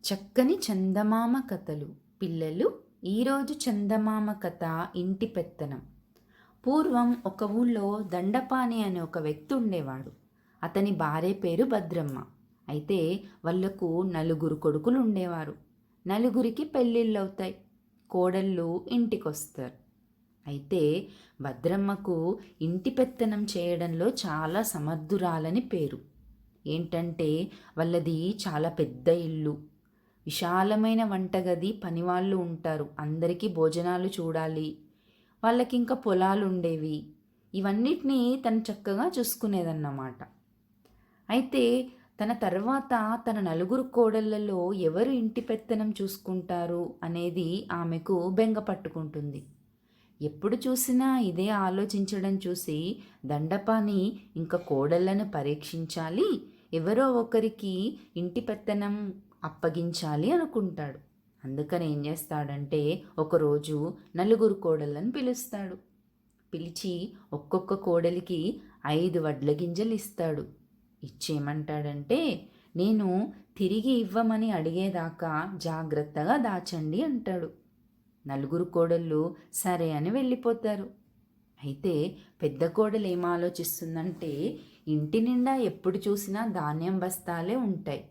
చక్కని చందమామ కథలు. పిల్లలు, ఈరోజు చందమామ కథ ఇంటి పెత్తనం. పూర్వం ఒక ఊళ్ళో దండపాణి అనే ఒక వ్యక్తి ఉండేవాడు. అతని భార్య పేరు భద్రమ్మ. అయితే వాళ్లకు నలుగురు కొడుకులు ఉండేవారు. నలుగురికి పెళ్ళిళ్ళవుతాయి. కోడళ్ళు ఇంటికొస్తారు. అయితే భద్రమ్మకు ఇంటి పెత్తనం చేయడంలో చాలా సమర్థురాలని పేరు. ఏంటంటే వాళ్ళది చాలా పెద్ద ఇల్లు, విశాలమైన వంటగది, పనివాళ్ళు ఉంటారు, అందరికీ భోజనాలు చూడాలి, వాళ్ళకి ఇంకా పొలాలు ఉండేవి. ఇవన్నిటినీ తను చక్కగా చూసుకునేదన్నమాట. అయితే తన తర్వాత తన నలుగురు కోడళ్ళలో ఎవరు ఇంటి పెత్తనం చూసుకుంటారు అనేది ఆమెకు బెంగ పట్టుకుంటుంది. ఎప్పుడు చూసినా ఇదే ఆలోచించడం చూసి దండపాని ఇంకా కోడళ్లను పరీక్షించాలి, ఎవరో ఒకరికి ఇంటి పెత్తనం అప్పగించాలి అనుకుంటాడు. అందుకని ఏం చేస్తాడంటే ఒకరోజు నలుగురు కోడళ్ళను పిలుస్తాడు. పిలిచి ఒక్కొక్క కోడలికి 5 వడ్ల గింజలు ఇస్తాడు. ఇచ్చేయమంటాడంటే, నేను తిరిగి ఇవ్వమని అడిగేదాకా జాగ్రత్తగా దాచండి అంటాడు. నలుగురు కోడళ్ళు సరే అని వెళ్ళిపోతారు. అయితే పెద్ద కోడలు ఏం ఆలోచిస్తుందంటే, ఇంటి నిండా ఎప్పుడు చూసినా ధాన్యం బస్తాలే ఉంటాయి,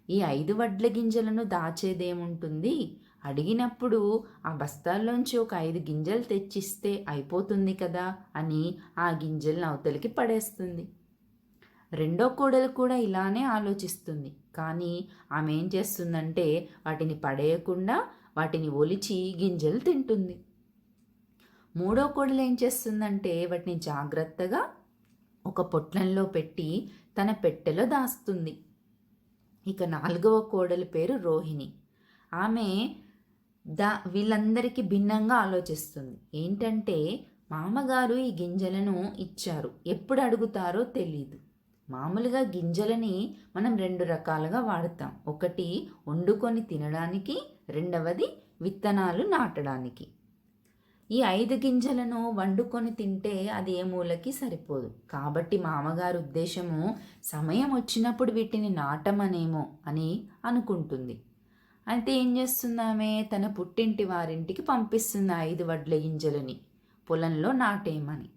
ఈ 5 వడ్ల గింజలను దాచేదేముంటుంది, అడిగినప్పుడు ఆ బస్తాల్లోంచి ఒక 5 గింజలు తెచ్చిస్తే అయిపోతుంది కదా అని ఆ గింజలను అవతలికి పడేస్తుంది. రెండో కోడలు కూడా ఇలానే ఆలోచిస్తుంది. కానీ ఆమె ఏం చేస్తుందంటే వాటిని పడేయకుండా వాటిని ఒలిచి గింజలు తింటుంది. మూడో కోడలు ఏం చేస్తుందంటే వాటిని జాగ్రత్తగా ఒక పొట్లంలో పెట్టి తన పెట్టెలో దాస్తుంది. ఇక 4వ కోడలి పేరు రోహిణి. ఆమె వీళ్ళందరికీ భిన్నంగా ఆలోచిస్తుంది. ఏంటంటే మామగారు ఈ గింజలను ఇచ్చారు, ఎప్పుడు అడుగుతారో తెలీదు. మామూలుగా గింజలని మనం 2 రకాలుగా వాడతాం. ఒకటి వండుకొని తినడానికి, రెండవది విత్తనాలు నాటడానికి. ఈ 5 గింజలను వండుకొని తింటే అది ఏ మూలకి సరిపోదు. కాబట్టి మామగారు ఉద్దేశము సమయం వచ్చినప్పుడు వీటిని నాటమనేమో అని అనుకుంటుంది. అయితే ఏం చేస్తుందామె, తన పుట్టింటి వారింటికి పంపిస్తుంది 5 వడ్ల గింజలని పొలంలో నాటేయమని.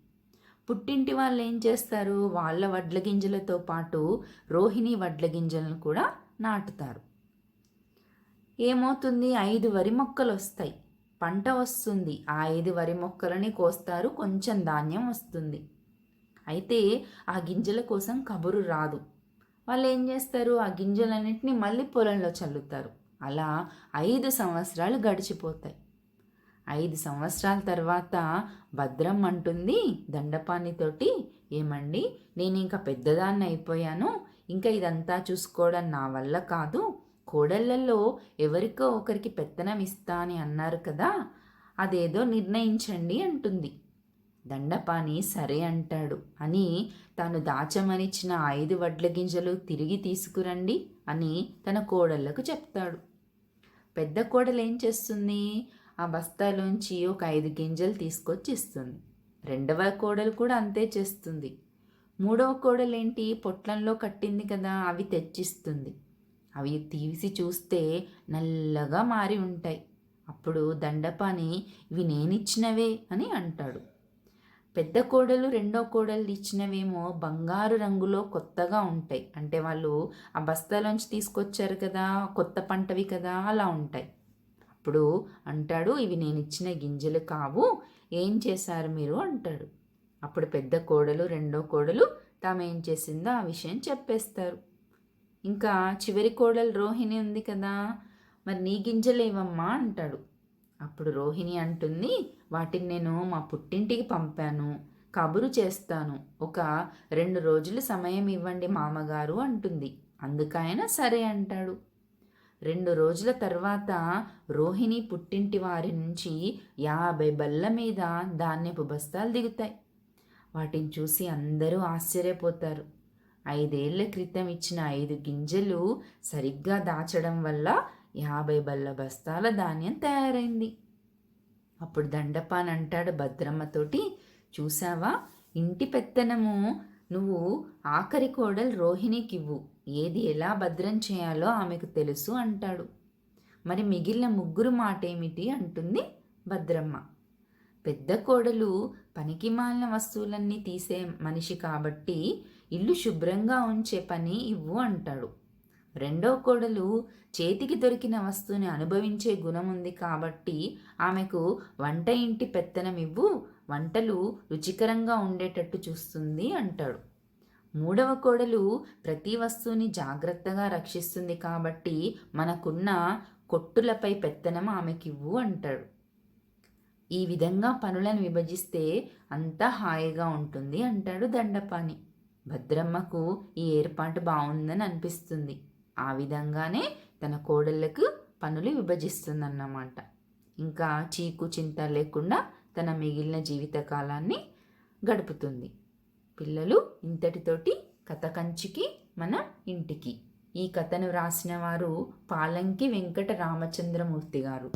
పుట్టింటి వాళ్ళు ఏం చేస్తారు, వాళ్ళ వడ్ల గింజలతో పాటు రోహిణి వడ్ల గింజలను కూడా నాటుతారు. ఏమవుతుంది, 5 వరి మొక్కలు వస్తాయి, పంట వస్తుంది. ఆ 5 వరి మొక్కలని కోస్తారు, కొంచెం ధాన్యం వస్తుంది. అయితే ఆ గింజల కోసం కబురు రాదు. వాళ్ళు ఏం చేస్తారు, ఆ గింజలన్నింటినీ మళ్ళీ పొలంలో చల్లుతారు. అలా 5 సంవత్సరాలు గడిచిపోతాయి. 5 సంవత్సరాల తర్వాత భద్రం అంటుంది దండపానితోటి, ఏమండి, నేను ఇంకా పెద్దదాన్ని అయిపోయాను, ఇంకా ఇదంతా చూసుకోవడం నా వల్ల కాదు, కోడళ్లలో ఎవరికో ఒకరికి పెత్తనం ఇస్తా అని అన్నారు కదా, అదేదో నిర్ణయించండి అంటుంది. దండపాని సరే అంటాడు. అని తాను దాచమనిచ్చిన 5 వడ్ల గింజలు తిరిగి తీసుకురండి అని తన కోడళ్లకు చెప్తాడు. పెద్ద కోడలు ఏం చేస్తుంది, ఆ బస్తాలోంచి ఒక 5 గింజలు తీసుకొచ్చి ఇస్తుంది. రెండవ కోడలు కూడా అంతే చేస్తుంది. మూడవ కోడలు ఏంటి, పొట్లంలో కట్టింది కదా అవి తెచ్చిస్తుంది. అవి తీసి చూస్తే నల్లగా మారి ఉంటాయి. అప్పుడు దండపాని ఇవి నేనిచ్చినవే అని అంటాడు. పెద్ద కోడలు రెండో కోడలు ఇచ్చినవేమో బంగారు రంగులో కొత్తగా ఉంటాయి. అంటే వాళ్ళు ఆ బస్తాలోంచి తీసుకొచ్చారు కదా, కొత్త పంటవి కదా, అలా ఉంటాయి. అప్పుడు అంటాడు, ఇవి నేను ఇచ్చిన గింజలు కావు, ఏం చేశారు మీరు అంటాడు. అప్పుడు పెద్ద కోడలు రెండో కోడలు తాము ఏం చేసిందో ఆ విషయం చెప్పేస్తారు. ఇంకా చివరి కోడలు రోహిణి ఉంది కదా, మరి నీ గింజలు ఏవమ్మా అంటాడు. అప్పుడు రోహిణి అంటుంది, వాటిని నేను మా పుట్టింటికి పంపాను, కబురు చేస్తాను, ఒక 2 రోజులు సమయం ఇవ్వండి మామగారు అంటుంది. అందుకైనా సరే అంటాడు. 2 రోజుల తర్వాత రోహిణి పుట్టింటి వారి నుంచి 50 బల్ల మీద ధాన్యపు బస్తాలు దిగుతాయి. వాటిని చూసి అందరూ ఆశ్చర్యపోతారు. 5 ఏళ్ల క్రితం ఇచ్చిన 5 గింజలు సరిగ్గా దాచడం వల్ల 50 బల్ల బస్తాల ధాన్యం తయారైంది. అప్పుడు దండపాన్ అంటాడు భద్రమ్మతోటి, చూసావా, ఇంటి పెత్తనము నువ్వు ఆఖరి కోడలు రోహిణికివ్వు, ఏది ఎలా భద్రం చేయాలో ఆమెకు తెలుసు అంటాడు. మరి మిగిలిన ముగ్గురు మాటేమిటి అంటుంది భద్రమ్మ. పెద్ద కోడలు పనికిమాలిన వస్తువులన్నీ తీసే మనిషి కాబట్టి ఇల్లు శుభ్రంగా ఉంచే పని ఇవ్వు అంటాడు. రెండో కోడలు చేతికి దొరికిన వస్తువుని అనుభవించే గుణం ఉంది కాబట్టి ఆమెకు వంట ఇంటి పెత్తనం ఇవ్వు, వంటలు రుచికరంగా ఉండేటట్టు చూస్తుంది అంటాడు. మూడవ కోడలు ప్రతి వస్తువుని జాగ్రత్తగా రక్షిస్తుంది కాబట్టి మనకున్న కొట్టులపై పెత్తనం ఆమెకివ్వు అంటాడు. ఈ విధంగా పనులను విభజిస్తే అంతా హాయిగా ఉంటుంది అంటాడు దండపాణి. భద్రమ్మకు ఈ ఏర్పాటు బాగుందని అనిపిస్తుంది. ఆ విధంగానే తన కోడళ్ళకు పనులు విభజిస్తుందన్నమాట. ఇంకా చీకు చింత లేకుండా తన మిగిలిన జీవితకాలాన్ని గడుపుతుంది. పిల్లలు, ఇంతటితోటి కథ కంచికి మన ఇంటికి. ఈ కథను రాసిన వారు పాలంకి వెంకట రామచంద్రమూర్తి గారు.